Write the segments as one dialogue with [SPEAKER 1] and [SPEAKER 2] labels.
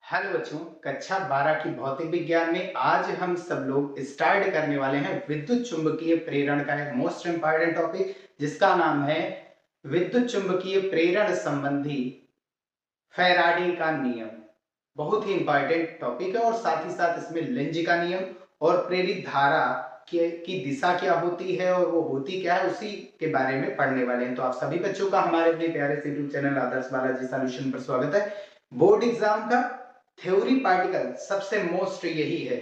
[SPEAKER 1] Hello बच्चों, कक्षा 12 की भौतिक विज्ञान में आज हम सब लोग स्टार्ट करने वाले हैं विद्युत चुंबकीय प्रेरण का एक मोस्ट इंपॉर्टेंट टॉपिक जिसका नाम है विद्युत चुंबकीय प्रेरण संबंधी फैराडे का नियम। बहुत ही इंपॉर्टेंट टॉपिक है और साथ ही साथ इसमें लेंज का नियम और प्रेरित धारा की दिशा क्या होती है और वो होती क्या है उसी के बारे में पढ़ने वाले हैं। तो आप सभी बच्चों का हमारे अपने प्यारे से यूट्यूब चैनल आदर्श बालाजी सॉल्यूशन पर स्वागत है। बोर्ड एग्जाम का थ्योरी पार्टिकल सबसे मोस्ट यही है,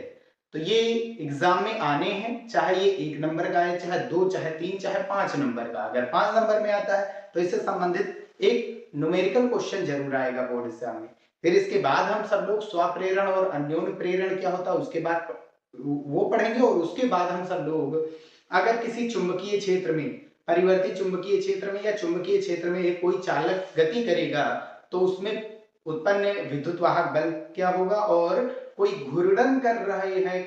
[SPEAKER 1] तो ये एग्जाम में आने हैं, चाहे ये 1 नंबर का है, चाहे 2, चाहे 3, चाहे 5 नंबर का। अगर 5 नंबर में आता है तो इससे संबंधित एक न्यूमेरिकल क्वेश्चन जरूर आएगा बोर्ड एग्जाम में। फिर इसके बाद हम सब लोग स्वप्रेरण और अन्योन्य प्रेरण क्या होता है उसके बाद वो पढ़ेंगे और उसके बाद हम सब लोग अगर किसी चुंबकीय क्षेत्र में, परिवर्ती चुंबकीय क्षेत्र में या चुंबकीय क्षेत्र में एक कोई चालक गति करेगा तो उसमें उत्पन्न विद्युत वाहक बल क्या होगा, और कोई घूर्णन कर रहे है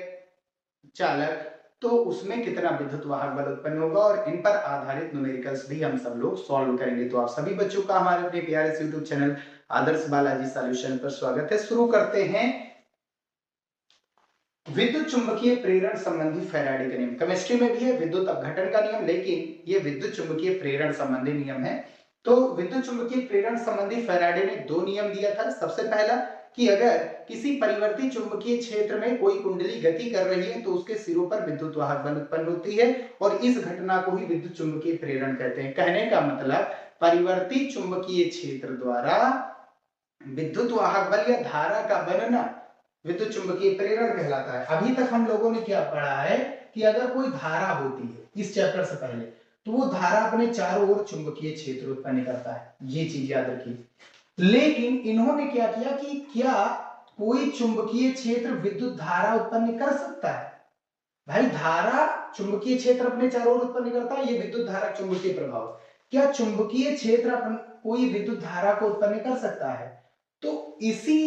[SPEAKER 1] चालक तो उसमें कितना विद्युत वाहक बल उत्पन्न होगा, और इन पर आधारित न्यूमेरिकल्स भी हम सब लोग सॉल्व करेंगे। तो आप सभी बच्चों का हमारे अपने प्यारे से यूट्यूब चैनल आदर्श बालाजी सॉल्यूशन पर स्वागत है। शुरू करते हैं विद्युत चुंबकीय प्रेरण संबंधी फैराडे का नियम। केमिस्ट्री में भी है विद्युत अपघटन का नियम, लेकिन ये विद्युत चुंबकीय प्रेरण संबंधी नियम है। तो विद्युत चुंबकीय प्रेरण संबंधी फैराडे ने 2 नियम दिया था। सबसे पहला कि अगर किसी परिवर्ती चुंबकीय क्षेत्र में कोई कुंडली गति कर रही है तो उसके सिरों पर विद्युत वाहक बल उत्पन्न होती है और इस घटना को ही विद्युत चुंबकीय प्रेरण कहते हैं। कहने का मतलब परिवर्ती चुंबकीय क्षेत्र द्वारा विद्युत वाहक बल या धारा का बनना विद्युत चुंबकीय प्रेरण कहलाता है। अभी तक हम लोगों ने क्या पढ़ा है कि अगर कोई धारा होती है इस चैप्टर से पहले, तो वो धारा अपने चारों ओर चुंबकीय क्षेत्र उत्पन्न करता है, ये चीज याद रखिए। लेकिन इन्होंने क्या किया कि क्या कोई चुंबकीय क्षेत्र विद्युत धारा उत्पन्न कर सकता है? भाई धारा चुंबकीय क्षेत्र अपने चारों ओर उत्पन्न करता है, ये विद्युत धारा चुंबकीय प्रभाव। क्या चुंबकीय क्षेत्र अपन कोई विद्युत धारा को उत्पन्न कर सकता है? तो इसी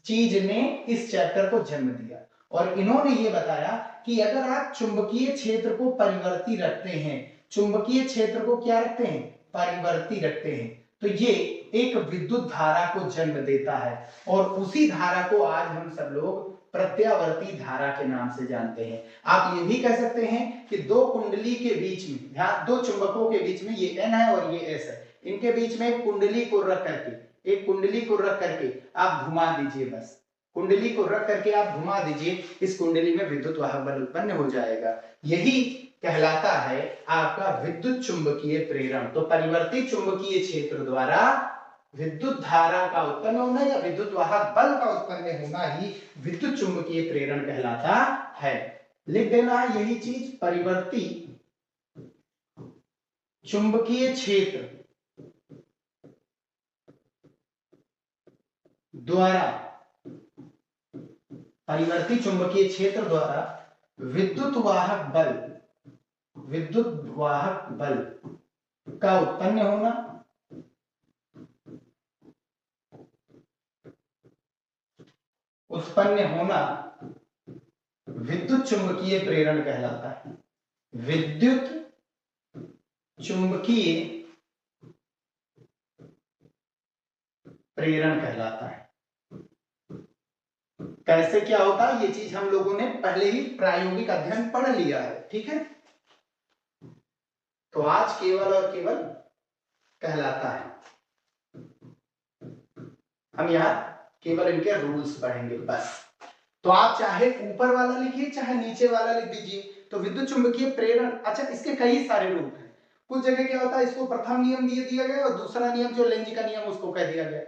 [SPEAKER 1] चीज ने इस चैप्टर को जन्म दिया और इन्होंने ये बताया कि अगर आप चुंबकीय क्षेत्र को परिवर्ती रखते हैं, चुंबकीय क्षेत्र को क्या रखते हैं? परिवर्ती रखते हैं, तो ये एक विद्युत धारा को जन्म देता है और उसी धारा को आज हम सब लोग प्रत्यावर्ती धारा के नाम से जानते हैं। आप ये भी कह सकते हैं कि दो कुंडली के बीच में, ध्यान, दो चुंबकों के बीच में, ये N है और ये S है, इनके बीच में कुंडली को रख करके, एक कुंडली को रख करके आप घुमा दीजिए, बस कुंडली को रख करके आप घुमा दीजिए, इस कुंडली में विद्युत वाहक बल उत्पन्न हो जाएगा। यही कहलाता है आपका विद्युत चुंबकीय प्रेरण। तो परिवर्ती चुंबकीय क्षेत्र द्वारा विद्युत धारा का उत्पन्न होना या विद्युत वाहक बल का उत्पन्न होना ही विद्युत चुंबकीय प्रेरण कहलाता है। लिख देना यही चीज, परिवर्ती चुंबकीय क्षेत्र द्वारा, परिवर्ती चुंबकीय क्षेत्र द्वारा विद्युत वाहक बल, विद्युत वाहक बल का उत्पन्न होना विद्युत चुंबकीय प्रेरण कहलाता है। विद्युत चुंबकीय प्रेरण कहलाता है। कैसे क्या होता है ये चीज हम लोगों ने पहले ही प्रायोगिक अध्ययन पढ़ लिया है, ठीक है। तो आज केवल और केवल कहलाता है, हम यहां केवल इनके रूल्स पढ़ेंगे बस। तो आप चाहे ऊपर वाला लिखिए चाहे नीचे वाला लिख दीजिए। तो विद्युत चुंबकीय प्रेरण, अच्छा इसके कई सारे रूप हैं। कुछ जगह क्या होता है इसको प्रथम नियम दिया गया और दूसरा नियम जो लेंज का नियम उसको कह दिया गया।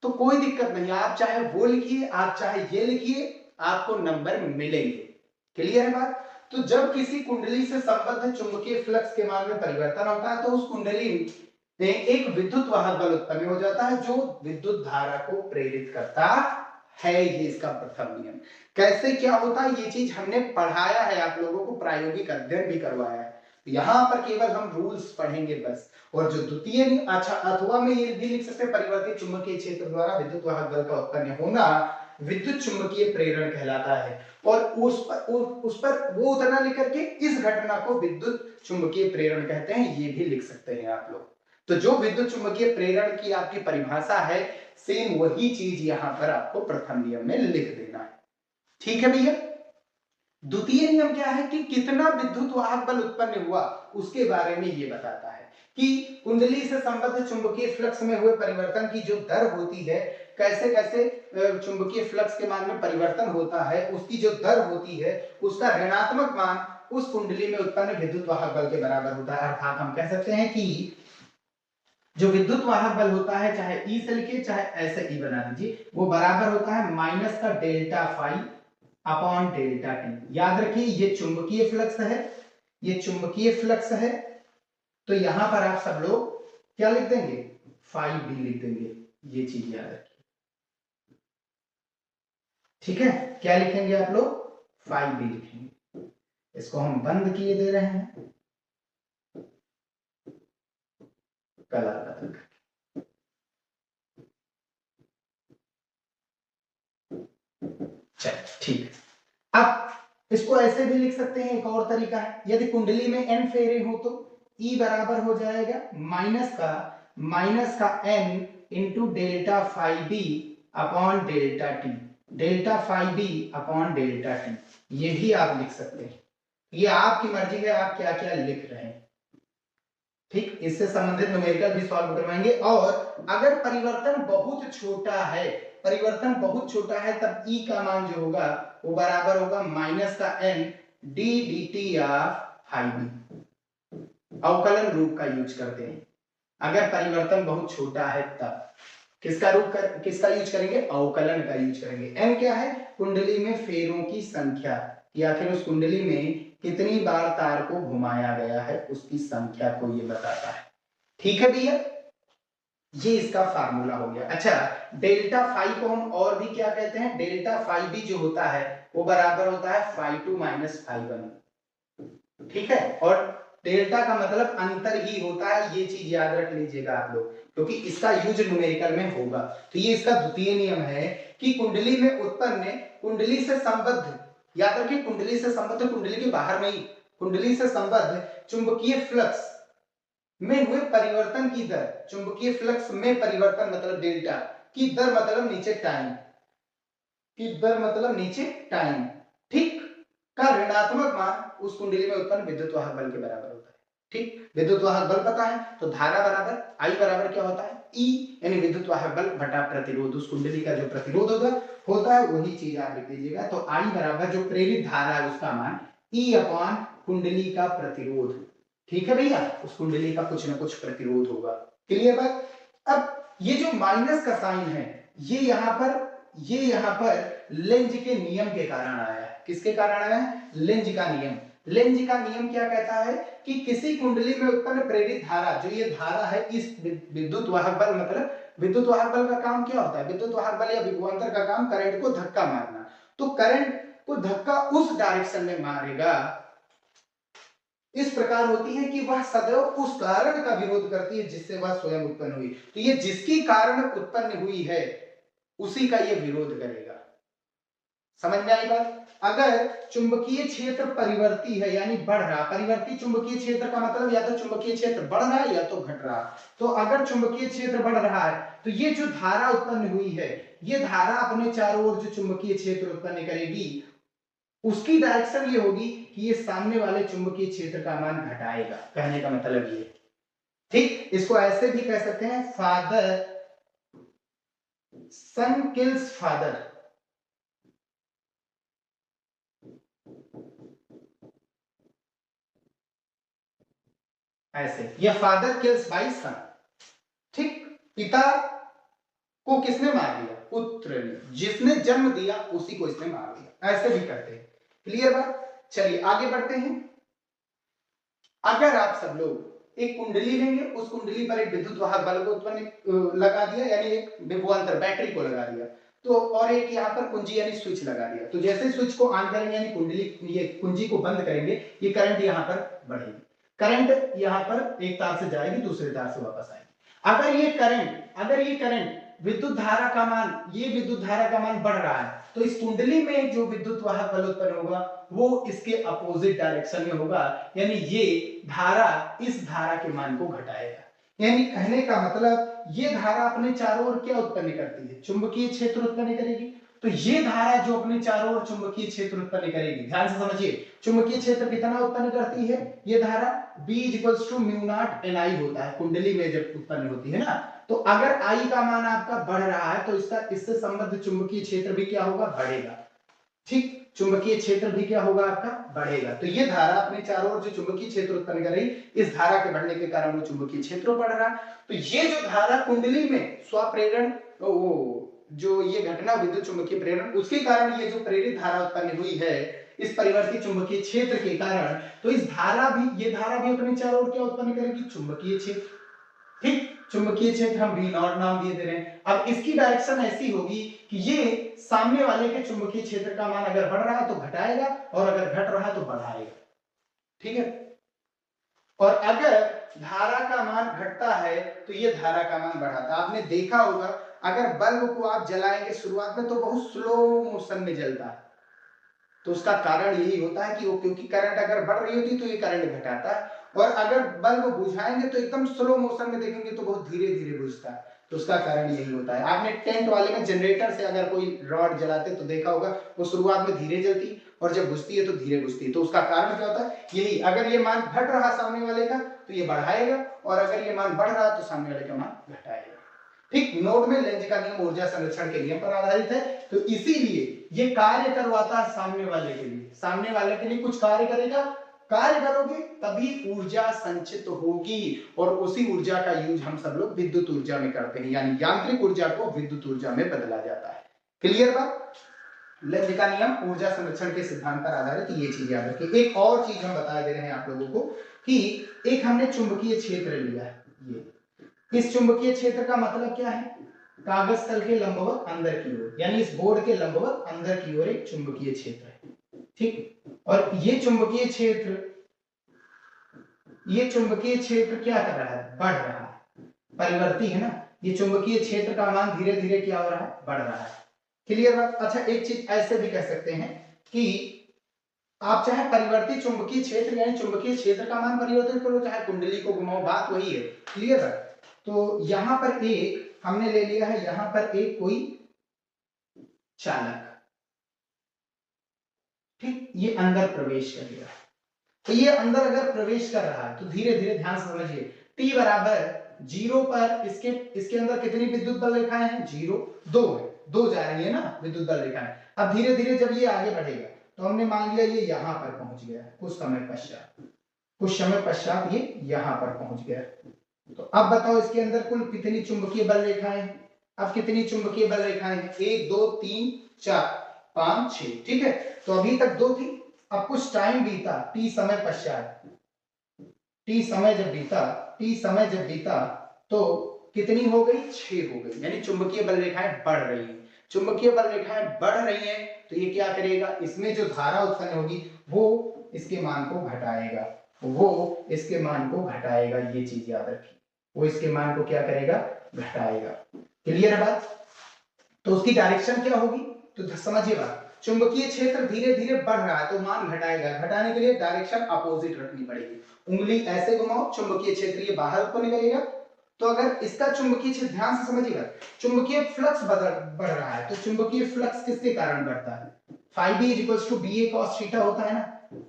[SPEAKER 1] तो कोई दिक्कत नहीं, आप चाहे वो लिखिए आप चाहे ये लिखिए, आपको नंबर मिलेंगे। क्लियर है बात? तो जब किसी कुंडली से संबद्ध चुंबकीय फ्लक्स के मान में परिवर्तन होता है तो उस कुंडली में एक विद्युत वाहक बल उत्पन्न हो जाता है जो विद्युत धारा को प्रेरित करता है। ये इसका प्रथम नियम। कैसे क्या होता है ये चीज हमने पढ़ाया है, आप लोगों को प्रायोगिक अध्ययन भी करवाया है। यहां पर केवल हम रूल्स पढ़ेंगे बस। और जो द्वितीय, अच्छा अथवा में ये भी लिख सकते हैं, परिवर्ती चुंबकीय क्षेत्र द्वारा विद्युत वाहक बल का उत्पन्न होना विद्युत चुंबकीय प्रेरण कहलाता है। और उस पर वो उतना लिख करके इस घटना को विद्युत चुंबकीय प्रेरण कहते हैं, ये भी लिख सकते हैं आप लोग। तो जो विद्युत चुंबकीय प्रेरण की आपकी परिभाषा है, सेम वही चीज यहां पर आपको प्रथम नियम में लिख देना है। ठीक है भैया। द्वितीय नियम क्या है कि कितना विद्युत वाहक बल उत्पन्न हुआ, उसके बारे में ये बताता है कि कुंडली से संबद्ध चुंबकीय फ्लक्स में हुए परिवर्तन की जो दर होती है, कैसे कैसे चुंबकीय फ्लक्स के मान में परिवर्तन होता है, उसकी जो दर होती है, उसका ऋणात्मक मान उस कुंडली में उत्पन्न विद्युत वाहक बल के बराबर होता है। अर्थात हम कह सकते हैं कि जो विद्युत वाहक बल होता है, चाहे ई से लिखिए चाहे ऐसे ई बना लीजिए, वो बराबर होता है माइनस का delta phi upon delta t. याद रखिए ये चुंबकीय फ्लक्स है, ये चुंबकीय फ्लक्स है, तो यहां पर आप सब लोग क्या लिख देंगे, फाई बी लिख देंगे। ये चीज याद रखिए, ठीक है। क्या लिखेंगे आप लोग, फाई बी लिखेंगे। इसको हम बंद किए दे रहे हैं कलर बदल करके। चलिए ठीक है। अब इसको ऐसे भी लिख सकते हैं, एक और तरीका है, यदि कुंडली में n फेरे हो तो E बराबर हो जाएगा माइनस का n into delta phi B upon delta t, delta phi B upon delta t. ये भी आप लिख सकते हैं, ये आपकी मर्जी है आप क्या क्या लिख रहे हैं। ठीक, इससे संबंधित न्यूमेरिकल भी सॉल्व करवाएंगे। और अगर परिवर्तन बहुत छोटा है, परिवर्तन बहुत छोटा है, तब E का मान जो होगा वो बराबर होगा माइनस का n d d t of phi B. अवकलन रूप का यूज करते हैं। अगर परिवर्तन बहुत छोटा है तब किसका यूज करेंगे, अवकलन का यूज करेंगे। n क्या है, कुंडली में फेरों की संख्या, या फिर उस कुंडली में कितनी बार तार को घुमाया गया है उसकी संख्या को ये बताता है। ठीक है भैया, ये इसका फार्मूला हो गया। अच्छा, डेल्टा फाई को हम और भी क्या कहते हैं, डेल्टा फाई भी जो होता है वो बराबर होता है phi two minus phi one. ठीक है, और डेल्टा का मतलब अंतर ही होता है, ये चीज याद रख लीजिएगा आप लोग, क्योंकि इसका यूज न्यूमेरिकल में होगा। तो ये इसका द्वितीय नियम है कि कुंडली में उत्पन्न, कुंडली से संबद्ध, याद रखिए कुंडली से संबद्ध, कुंडली के बाहर नहीं, कुंडली से संबद्ध चुंबकीय फ्लक्स में हुए परिवर्तन की दर, चुंबकीय फ्लक्स में परिवर्तन मतलब डेल्टा की दर मतलब नीचे टाइम, की दर मतलब नीचे टाइम, ठीक, का ऋणात्मक मान उस कुंडली में उत्पन्न विद्युत वाहक बल के बराबर होता है। ठीक, विद्युत वाहक बल पता है तो धारा बराबर आई बराबर क्या होता है, ई, यानी विद्युत वाहक बल बटा प्रतिरोध, उस कुंडली का जो प्रतिरोध होता है वही चीज आप लिख दीजिएगा। तो आई बराबर जो प्रेरित धारा है उसका मान ई अपॉन कुंडली का प्रतिरोध। ठीक है भैया, उस कुंडली का कुछ ना कुछ प्रतिरोध होगा। क्लियर बात। अब ये जो माइनस का साइन है ये यहाँ पर लेंज के नियम के कारण आया है। किसके कारण आया है, लेंज का नियम। लेंज का नियम क्या कहता है कि किसी कुंडली में उत्पन्न प्रेरित धारा, जो ये धारा है, इस विद्युत वाहक बल, मतलब विद्युत वाहक बल का काम क्या होता है, विद्युत वाहक बल या विभवांतर का काम करंट को धक्का मारना। तो करंट को धक्का उस डायरेक्शन में मारेगा, इस प्रकार होती है कि वह सदैव उस कारण का विरोध करती है जिससे वह स्वयं उत्पन्न हुई। तो ये जिसकी कारण उत्पन्न हुई है उसी का ये विरोध करेगा। समझ में आई बात। अगर चुंबकीय क्षेत्र परिवर्ती है यानी बढ़ रहा, परिवर्ती चुंबकीय क्षेत्र का मतलब या तो चुंबकीय क्षेत्र बढ़ रहा है या तो घट रहा। तो अगर चुंबकीय क्षेत्र बढ़ रहा है तो ये जो धारा उत्पन्न हुई है, ये धारा अपने चारों ओर जो चुंबकीय क्षेत्र उत्पन्न करेगी उसकी डायरेक्शन ये होगी कि ये सामने वाले चुंबकीय क्षेत्र का मान घटाएगा। कहने का मतलब ये, ठीक, इसको ऐसे भी कह सकते हैं, फादर सन किल्स फादर, ऐसे, या फादर किल्स बाय सन। ठीक, पिता को किसने मार दिया, पुत्र ने, जिसने जन्म दिया उसी को इसने मार दिया, ऐसे भी करते हैं। क्लियर बात। चलिए आगे बढ़ते हैं। अगर आप सब लोग एक कुंडली लेंगे, उस कुंडली पर एक विद्युत वाहक बल को उत्पन्न लगा दिया, यानी एक विभवांतर बैटरी को लगा दिया, तो और एक यहाँ पर कुंजी यानी स्विच लगा दिया, तो जैसे स्विच को ऑन करेंगे यानी कुंडली, ये कुंजी को बंद करेंगे, ये करंट यहाँ पर बढ़ेगी, करंट यहाँ पर एक तार से जाएगी दूसरे तार से वापस आएगी। अगर ये करंट विद्युत धारा का मान, ये विद्युत धारा का मान बढ़ रहा है, तो इस कुंडली में जो विद्युत वाहक बल उत्पन्न होगा वो इसके अपोजिट डायरेक्शन में होगा, यानी ये धारा इस धारा के मान को घटाएगा। यानी कहने का मतलब ये धारा अपने चारों ओर क्या उत्पन्न करती है, चुंबकीय क्षेत्र उत्पन्न करेगी। तो ये धारा जो अपने चारों ओर चुंबकीय क्षेत्र उत्पन्न करेगी, ध्यान से समझिए, चुंबकीय क्षेत्र कितना उत्पन्न करती है ये धारा, B equals to mu naught NI होता है कुंडली में जब उत्पन्न होती है ना। तो अगर I का मान आपका बढ़ रहा है तो इसका इससे संबद्ध चुंबकीय क्षेत्र भी क्या होगा, बढ़ेगा। ठीक, चुंबकीय क्षेत्र भी क्या होगा आपका, बढ़ेगा। तो ये धारा अपने चारों ओर जो चुंबकीय क्षेत्र उत्पन्न कर रही, इस धारा के बढ़ने के कारण वो चुंबकीय क्षेत्र बढ़ रहा है। तो ये जो धारा कुंडली में स्वप्रेरण, वो जो ये घटना विद्युत चुंबकीय प्रेरण, उसके कारण ये जो प्रेरित धारा उत्पन्न हुई है इस परिवर्ती चुंबकीय क्षेत्र के कारण, तो इस धारा भी, ये धारा भी अपने चारों ओर क्या उत्पन्न करेगी, चुंबकीय क्षेत्र। ठीक, चुंबकीय क्षेत्र हम V नॉट नाम दिए दे रहे हैं। अब इसकी डायरेक्शन ऐसी होगी कि ये सामने वाले के चुंबकीय क्षेत्र का मान अगर बढ़ रहा है तो घटाएगा, और अगर घट रहा है तो बढ़ाएगा। ठीक है, और अगर धारा का मान घटता है तो ये धारा का मान बढ़ाता है। आपने देखा होगा अगर बल्ब को आप जलाएंगे शुरुआत में तो बहुत स्लो मोशन में जलता है, तो उसका कारण यही होता है कि वो, क्योंकि करंट अगर बढ़ रही होती तो ये करंट घटाता है, और अगर बल्ब बुझाएंगे तो एकदम स्लो मोशन में देखेंगे तो बहुत धीरे धीरे बुझता है, तो उसका कारण यही होता है। आपने टेंट वाले में जनरेटर से अगर कोई रॉड जलाते तो देखा होगा वो शुरुआत में धीरे जलती और जब बुझती है तो धीरे बुझती है, तो उसका कारण क्या होता है, यही, अगर ये मान घट रहा सामने वाले का तो ये बढ़ाएगा, और अगर ये मान बढ़ रहा तो सामने वाले का मान घटाएगा। ठीक, नोड में लेंज का नियम ऊर्जा संरक्षण के नियम पर आधारित है, तो इसीलिए ये कार्य करवाता है सामने वाले के लिए, सामने वाले के लिए कुछ कार्य करेगा, कार्य करोगे तभी ऊर्जा संचित होगी, और उसी ऊर्जा का यूज हम सब लोग विद्युत ऊर्जा में करते हैं, यानी यांत्रिक ऊर्जा को विद्युत ऊर्जा में बदला जाता है। क्लियर बात, लेंज का नियम ऊर्जा संरक्षण के सिद्धांत पर आधारित, ये चीज याद रखिए। एक और चीज हम बता दे रहे हैं आप लोगों को कि एक हमने चुंबकीय क्षेत्र लिया है, ये इस चुंबकीय क्षेत्र का मतलब क्या है, कागज तल के लंबवत अंदर की ओर, यानी इस बोर्ड के लंबवत अंदर की ओर एक चुंबकीय क्षेत्र है। ठीक, और ये चुंबकीय क्षेत्र, ये चुंबकीय क्षेत्र क्या कर रहा है, बढ़ रहा है, परिवर्ती है ना, ये चुंबकीय क्षेत्र का मान धीरे धीरे क्या हो रहा है, बढ़ रहा है। क्लियर बात। अच्छा, एक चीज ऐसे भी कह सकते हैं कि आप चाहे परिवर्ती चुंबकीय क्षेत्र यानी चुंबकीय क्षेत्र का मान परिवर्तित करो, चाहे कुंडली को घुमाओ, बात वही है। क्लियर है। तो यहां पर एक हमने ले लिया है, यहां पर एक कोई चालक, ठीक, ये अंदर प्रवेश करेगा, तो ये अंदर अगर प्रवेश कर रहा है तो धीरे धीरे, ध्यान से समझिए, t बराबर 0 पर इसके अंदर कितनी विद्युत बल रेखाएं हैं, 0, 2 है, 2 जा रही है ना विद्युत बल रेखाएं। अब धीरे धीरे जब ये आगे बढ़ेगा तो हमने मान लिया ये यहां पर पहुंच गया, कुछ समय पश्चात ये यहां पर पहुंच गया। तो अब बताओ इसके अंदर कुल कितनी चुंबकीय बल रेखाएं हैं, अब कितनी चुंबकीय बल रेखाएं हैं, 1 2 3 4 5 6, ठीक है। तो अभी तक 2 थी, अब कुछ टाइम बीता, टी समय पश्चात, टी समय जब बीता तो कितनी हो गई, 6 हो गई, यानी चुंबकीय बल रेखाएं बढ़ रही हैं। चुंबकीय बल रेखाएं बढ़ रही हैं तो ये क्या करेगा, इसमें जो धारा उत्पन्न होगी वो इसके मान को घटाएगा, ये चीज याद रखिए, वो इसके मान को क्या करेगा, घटाएगा। क्लियर है बात। तो उसकी डायरेक्शन क्या होगी, तो समझिए बात, चुंबकीय क्षेत्र धीरे धीरे बढ़ रहा है तो मान घटाएगा, घटाने के लिए डायरेक्शन अपोजिट रखनी पड़ेगी, उंगली ऐसे घुमाओ, चुंबकीय क्षेत्र ये बाहर उत्पन्न करेगा। तो अगर इसका चुंबकीय क्षेत्र, ध्यान से समझिएगा, चुंबकीय फ्लक्स बढ़ रहा है, तो चुंबकीय फ्लक्स किसके कारण बढ़ता है, phi b equals to ba cos theta होता है ना।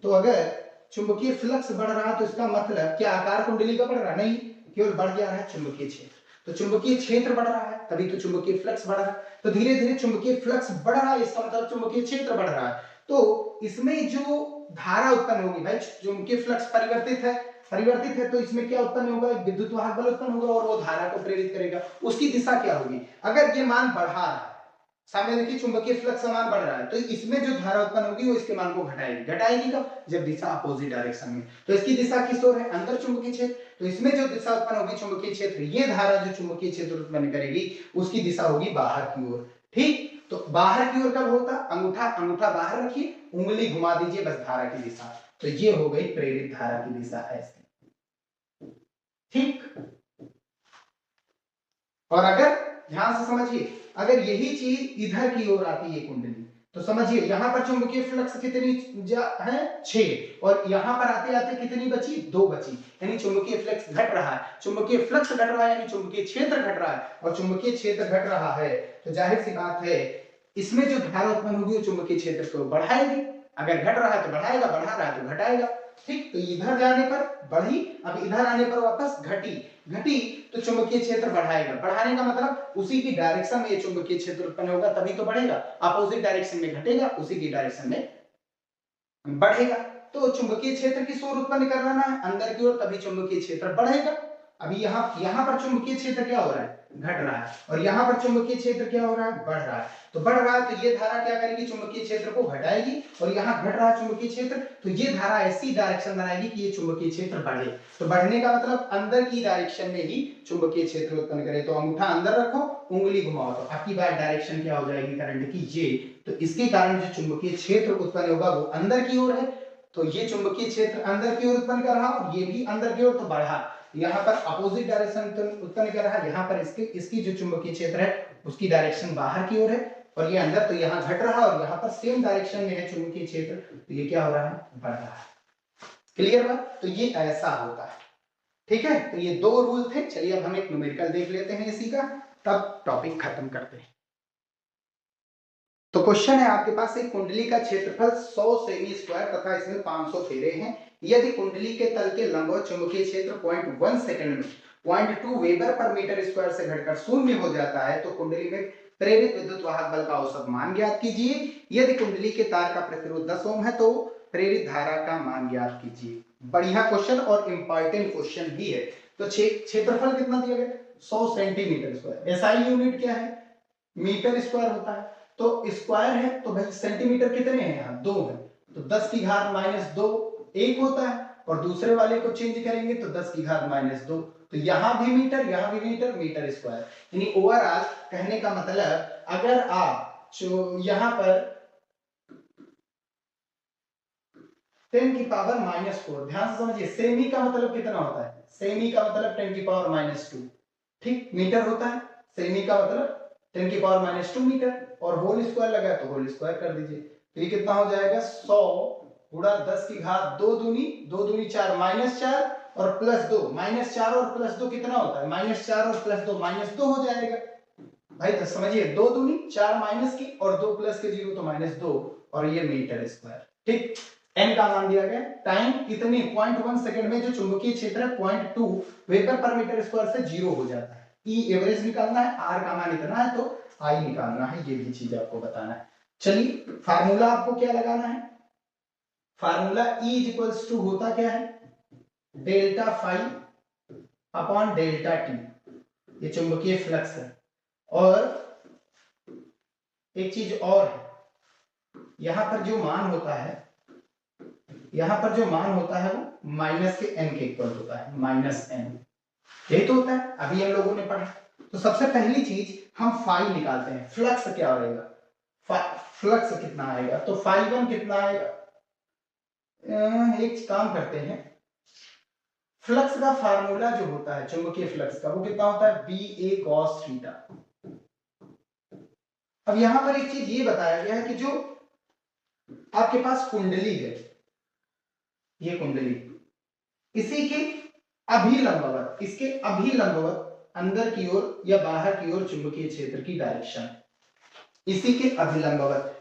[SPEAKER 1] तो अगर चुंबकीय फ्लक्स बढ़ रहा है तो इसका मतलब क्या आकार कुंडली का बढ़ रहा है, नहीं, केवल बढ़ गया है चुंबकीय क्षेत्र। तो चुंबकीय क्षेत्र बढ़ रहा है तभी तो चुंबकीय फ्लक्स बढ़ रहा है, तो धीरे धीरे चुंबकीय फ्लक्स बढ़ रहा है, इसका मतलब चुंबकीय क्षेत्र बढ़ रहा है। तो इसमें जो धारा उत्पन्न होगी, भाई चुंबकीय फ्लक्स परिवर्तित है तो इसमें क्या उत्पन्न होगा, एक विद्युत वाहक बल उत्पन्न होगा और वो धारा को प्रेरित करेगा। उसकी दिशा क्या होगी, अगर ये मान बढ़ा रहा है, सामने देखिए चुंबकीय फ्लक्स का मान बढ़ रहा है, तो इसमें जो धारा उत्पन्न होगी वो इसके मान को घटाएगी कब, जब दिशा अपोजिट डायरेक्शन में। तो इसकी दिशा किस ओर है, अंदर चुंबकीय क्षेत्र, तो इसमें जो दिशा उत्पन्न होगी चुंबकीय क्षेत्र, ये धारा जो चुंबकीय क्षेत्र उत्पन्न करेगी उसकी दिशा होगी बाहर की ओर। ठीक, तो बाहर की ओर कब होता, अंगूठा बाहर रखिए, उंगली घुमा दीजिए, बस धारा की दिशा, तो ये हो गई प्रेरित धारा की दिशा ऐसे। ठीक, और अगर ध्यान से समझिए, अगर यही चीज इधर की ओर आती है कुंडली, तो समझिए यहाँ पर चुंबकीय फ्लक्स कितनी है 6 और यहाँ पर आते आते कितनी बची 2 बची, यानी चुंबकीय फ्लक्स घट रहा है। चुंबकीय फ्लक्स घट रहा है यानी चुंबकीय क्षेत्र घट रहा है, और चुंबकीय क्षेत्र घट रहा है तो जाहिर सी बात है इसमें जो धारा उत्पन्न होगी वो चुंबकीय क्षेत्र को बढ़ाएगी। अगर घट रहा है तो बढ़ाएगा, बढ़ा रहा है तो घटाएगा। ठीक, तो इधर जाने पर बढ़ी, अब इधर आने पर वापस घटी, घटी तो चुंबकीय क्षेत्र बढ़ाएगा। बढ़ाने का मतलब उसी की डायरेक्शन में ये चुंबकीय क्षेत्र उत्पन्न होगा तभी तो बढ़ेगा, अपोजिट डायरेक्शन में घटेगा, उसी की डायरेक्शन में बढ़ेगा। तो चुंबकीय क्षेत्र किस ओर उत्पन्न करना है, अंदर की ओर, तभी चुंबकीय क्षेत्र बढ़ेगा। अभी यहाँ पर चुंबकीय क्षेत्र क्या हो रहा है, घट रहा है, और यहाँ पर चुंबकीय क्षेत्र क्या हो रहा है, बढ़ रहा है। तो बढ़ रहा है तो ये धारा क्या करेगी, चुंबकीय क्षेत्र को घटाएगी, और यहाँ घट रहा है चुंबकीय क्षेत्र तो ये धारा ऐसी डायरेक्शन बनाएगी कि ये चुंबकीय क्षेत्र बढ़े। तो बढ़ने का मतलब अंदर की डायरेक्शन में ही चुंबकीय क्षेत्र उत्पन्न करे। तो अंगूठा अंदर रखो, उंगली घुमाओ, तो आपकी बात डायरेक्शन क्या हो जाएगी करंट की, ये। तो इसके कारण जो चुंबकीय क्षेत्र उत्पन्न होगा वो अंदर की ओर है, तो ये चुंबकीय क्षेत्र अंदर की ओर उत्पन्न कर रहा और ये भी अंदर की ओर, तो बढ़ा। यहाँ पर अपोजिट डायरेक्शन उत्पन्न कर रहा है, यहाँ पर इसकी जो चुंबकीय क्षेत्र है उसकी डायरेक्शन बाहर की ओर है, और ये अंदर, तो यहाँ घट रहा है और यहाँ पर सेम डायरेक्शन में है चुंबकीय क्षेत्र, तो ये क्या हो रहा है, बढ़ रहा है। क्लियर बात, तो ये ऐसा होता है। ठीक है, तो ये 2 रूल थे। चलिए अब हम एक न्यूमेरिकल देख लेते हैं इसी का, तब टॉपिक खत्म करते हैं। तो क्वेश्चन है आपके पास, एक कुंडली का क्षेत्रफल 100 सेमी स्क्वायर तथा इसमें 500 फेरे हैं। यदि कुंडली के तल के लंबवत चुंबकीय क्षेत्र 0.1 सेकंड में 0.2 वेबर पर मीटर स्क्वायर से घटकर 0 हो जाता है तो कुंडली में प्रेरित विद्युत वाहक बल का औसत मान ज्ञात कीजिए। यदि कुंडली के तार का प्रतिरोध 10 ओम है तो प्रेरित धारा का मान ज्ञात कीजिए। बढ़िया क्वेश्चन और इंपॉर्टेंट क्वेश्चन भी है। तो क्षेत्रफल कितना दिया गया, 100 सेंटीमीटर स्क्वायर। एसआई यूनिट क्या है, मीटर स्क्वायर होता है। तो स्क्वायर है तो भाई सेंटीमीटर कितने हैं, यहाँ 2 है, तो 10 की घात -2 1 होता है, और दूसरे वाले को चेंज करेंगे तो 10 की घात -2, तो यहाँ भी मीटर, यहाँ भी मीटर, मीटर स्क्वायर। यानी ओवरऑल कहने का मतलब अगर आप जो यहाँ पर 10 की पावर -4, ध्यान से समझिए, सेमी का मतलब कितना होता है, सेमी का मतलब 10 की पावर -2, ठीक, मीटर होता है, सेमी का मतलब 10 की पावर -2 मीटर, और होल स्क्वायर लगा तो होल स्क्वायर कर दीजिए। तो ये कितना हो जाएगा, 100 गुणा 10 की घात 2 दूनी 4 -4 और +2, -4 और +2 कितना होता है, -4 और +2 -2 हो जाएगा। भाई तो समझिए, 2 दूनी 4 माइनस की और 2 प्लस के 0 तो -2, और ये मीटर स्क्वायर। ठीक, n का मान दिया गया, टाइम कितनी 0.1 सेकंड में जो चुंबकीय क्षेत्र है 0.2 वेबर पर मीटर स्क्वायर से 0 हो जाता है। E एवरेज निकालना है, R का मान इतना है तो I निकालना है, ये भी चीज आपको बताना है। चलिए फार्मूला आपको क्या लगाना है, फार्मूला E इक्वल्स टू होता क्या है, delta phi upon delta t, ये चुंबकीय फ्लक्स है। और एक चीज और है, यहां पर जो मान होता है, यहां पर जो मान होता है वो माइनस के n के इक्वल होता है, -n, यही तो होता है, अभी हम लोगों ने पढ़ा। तो सबसे पहली चीज हम फाई निकालते हैं, फ्लक्स क्या आएगा, फ्लक्स कितना आएगा, तो फाई 1 कितना आएगा, एक काम करते हैं, फ्लक्स का फार्मूला जो होता है चुंबकीय फ्लक्स का वो कितना होता है, BA cos थीटा। अब यहां पर एक चीज ये बताया गया है कि जो आपके पास कुंडली है, ये कुंडली, इसी के अभिलंबवत, इसके अभिलंबवत अंदर की ओर या बाहर की ओर चुंबकीय क्षेत्र की डायरेक्शन, इसी के अभिलंबवत।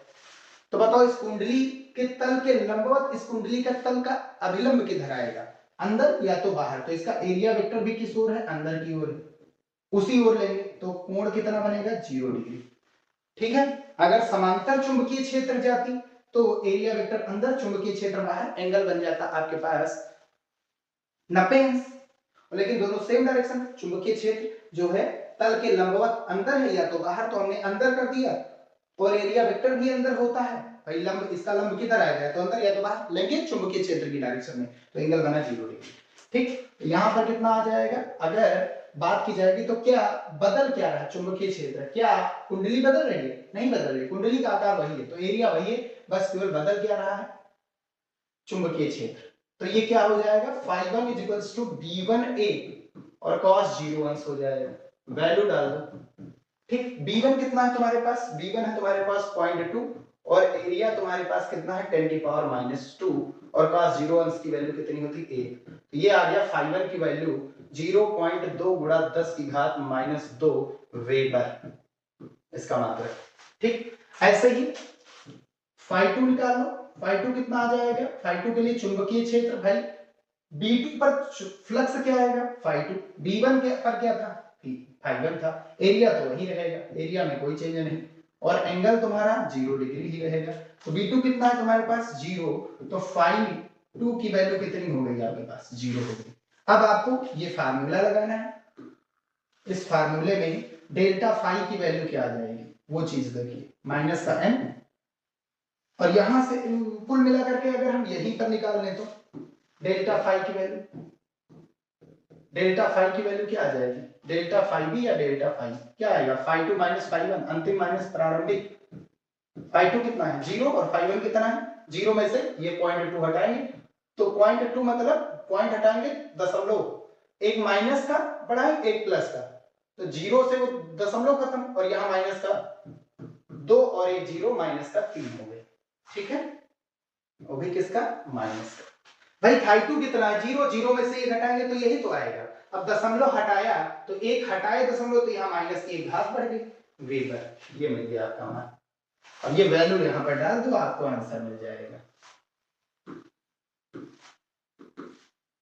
[SPEAKER 1] तो बताओ इस कुंडली के तल के लंबवत, इस कुंडली का तल का अभिलंब किधर आएगा, अंदर या तो बाहर, तो इसका एरिया वेक्टर भी किस ओर है, अंदर की ओर है, उसी ओर लेंगे तो कोण कितना बनेगा, 0 डिग्री। ठीक है, अगर समांतर चुंबकीय क्षेत्र जाती तो एरिया वेक्टर अंदर, चुंबकीय क्षेत्र बाहर, एंगल बन जाता आपके पास 90 अंश। लेकिन दोनों सेम डायरेक्शन, चुंबकीय क्षेत्र जो है तल के लंबवत अंदर है या तो बाहर, तो हमने अंदर कर दिया, और एरिया वेक्टर भी अंदर होता है भाई, लंब, इसका लंब किधर आएगा, तो अंदर या तो बाहर, लेकिन चुंबकीय क्षेत्र की डायरेक्शन में, तो एंगल बना 0 डिग्री। ठीक, यहां पर कितना आ जाएगा, अगर बात की जाएगी तो क्या बदल क्या रहा है चुंबकीय क्षेत्र, क्या कुंडली बदल रही है, नहीं बदल रही, कुंडली का आकार वही है, तो एरिया वही है, बस केवल बदल क्या रहा है, चुंबकीय क्षेत्र। तो ये क्या हो जाएगा, φ1 इक्वल्स टू b1a और cos 0 अंश हो जाएगा, वैल्यू डाल दो। ठीक, b1 कितना है तुम्हारे पास, b1 है तुम्हारे पास 0.2 और एरिया तुम्हारे पास कितना है 10⁻², और cos 0 अंश की वैल्यू कितनी होती है 1। तो ये आ गया फाई 1 की वैल्यू 0.2 गुणा 10⁻², वेबर इसका मात्रक। ठीक, ऐसे ही फाई 2 निकाल लो। फाई 2 कितना आ जाएगा? फाई 2 के लिए चुंबकीय क्षेत्र भाई B2 पर फ्लक्स क्या आएगा? फाई 2। B1 के पर क्या था? फाई 1 था। एरिया तो वही रहेगा, एरिया में कोई चेंज नहीं, और एंगल तुम्हारा 0 डिग्री ही रहेगा। तो B2 कितना है तुम्हारे पास? 0। तो फाई 2 की वैल्यू कितनी हो गई आपके पास? 0 हो गई। अब आपको ये फार्मूला लगाना है। इस फार्मूले में डेल्टा फाई की वैल्यू क्या आ जाएगी वो चीज देखिए, माइनस का n, और यहां से कुल मिला करके अगर हम यहीं पर निकाल लें तो डेल्टा फाई की वैल्यू क्या आ जाएगी? डेल्टा फाई भी या डेल्टा फाई क्या आएगा? फाई 2 माइनस फाई 1, अंतिम माइनस प्रारंभिक। फाई 2 कितना है? 0, और फाई 1 कितना है? 0 में से ये 0.2 हटाएंगे, तो 0.2 मतलब पॉइंट हटाएंगे दशमलव, एक माइनस का बढ़ा है एक प्लस का, तो 0 से वो दशमलव खत्म, और यहाँ माइनस का 2 और एक 0 माइनस का 3 हो गए। ठीक है, वो भी किसका? माइनस का। भाई फाई 2 कितना है? 0, 0 में से एक हटाएंगे तो यही तो आएगा। अब दशमलव हटाया तो एक हटाए दशमलव, तो यहाँ माइनस की एक घात बढ़ गई, वेबर। ये मिल गया आपका मान। अब ये वैल्यू यहाँ पर डाल दो, आपको आंसर मिल जाएगा।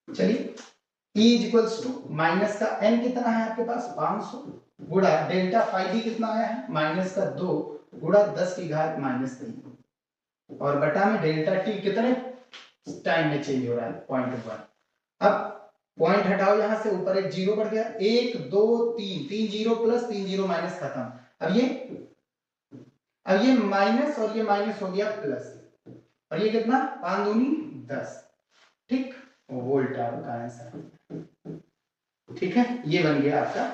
[SPEAKER 1] चलिए, E इक्वल्स टू माइनस का n कितना है आपके पास? 500, गुणा डेल्टा फाई भी कितना आया है? माइनस का 2 गुणा 10 की घात -3, और बटा में डेल्टा t कितने टाइम में चेंज हो रहा है? 0.1। अब पॉइंट हटाओ, यहां से ऊपर एक 0 बढ़ गया, 1 2 3, 3 0 प्लस 3 0 माइनस खत्म। अब ये माइनस और ये माइनस हो गया प्लस, और ये कितना? 5 दूनी 10। ठीक, वोल्ट आपका आंसर। ठीक है, ये बन गया आपका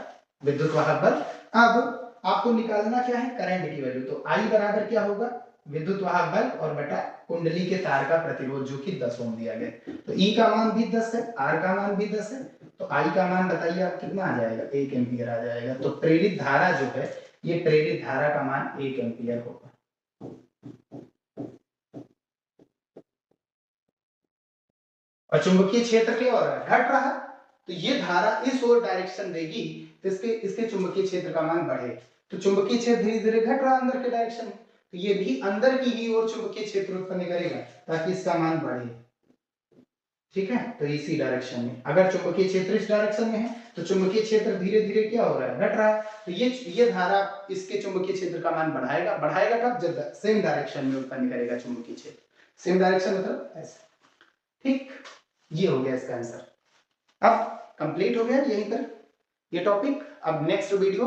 [SPEAKER 1] विद्युत वाहक बल। अब आपको निकालना क्या है? करंट की वैल्यू। तो I बराबर क्या होगा? विद्युत वाहक बल और बटा कुंडली के तार का प्रतिरोध, जो कि 10 ओम दिया गया। तो E का मान भी 10 है, R का मान भी 10 है, तो I का मान बताइए आप कितना आ जाएगा? 1 एम्पियर आ जाएगा। तो प्रेरित धारा जो है, ये प्रेरित धारा का मान 1 एम्पियर होगा। और चुंबकीय क्षेत्र क्या हो रहा है? घट रहा है, तो ये धारा इस ओर डायरेक्शन देगी, तो इसके चुंबकीय क्षेत्र का मान बढ़े। तो चुंबकीय क्षेत्र धीरे धीरे घट रहा है अंदर के डायरेक्शन में, तो ये भी अंदर की ही ओर चुंबकीय क्षेत्र उत्पन्न करेगा ताकि इसका मान बढ़े। ठीक है, तो इसी डायरेक्शन में, अगर चुंबकीय क्षेत्र इस डायरेक्शन में है तो चुंबकीय क्षेत्र धीरे धीरे क्या हो रहा है? घट रहा है। तो ये धारा इसके चुंबकीय क्षेत्र का मान बढ़ाएगा। बढ़ाएगा कब? जब सेम डायरेक्शन में उत्पन्न करेगा चुंबकीय क्षेत्र। सेम डायरेक्शन मतलब ऐसे। ठीक, ये हो गया इसका आंसर। अब कंप्लीट हो गया यहीं पर ये टॉपिक। अब नेक्स्ट वीडियो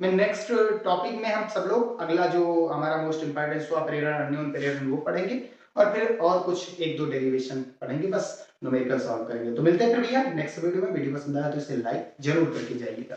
[SPEAKER 1] में, नेक्स्ट टॉपिक में हम सब लोग अगला जो हमारा मोस्ट इंपॉर्टेंट स्व प्रेरण अन्योन प्रेरण वो पढ़ेंगे, और फिर और कुछ 1-2 डेरिवेशन पढ़ेंगे, बस न्यूमेरिकल सॉल्व करेंगे। तो मिलते हैं फिर भैया नेक्स्ट वीडियो में। वीडियो पसंद आया तो इसे लाइक जरूर करके जाइएगा।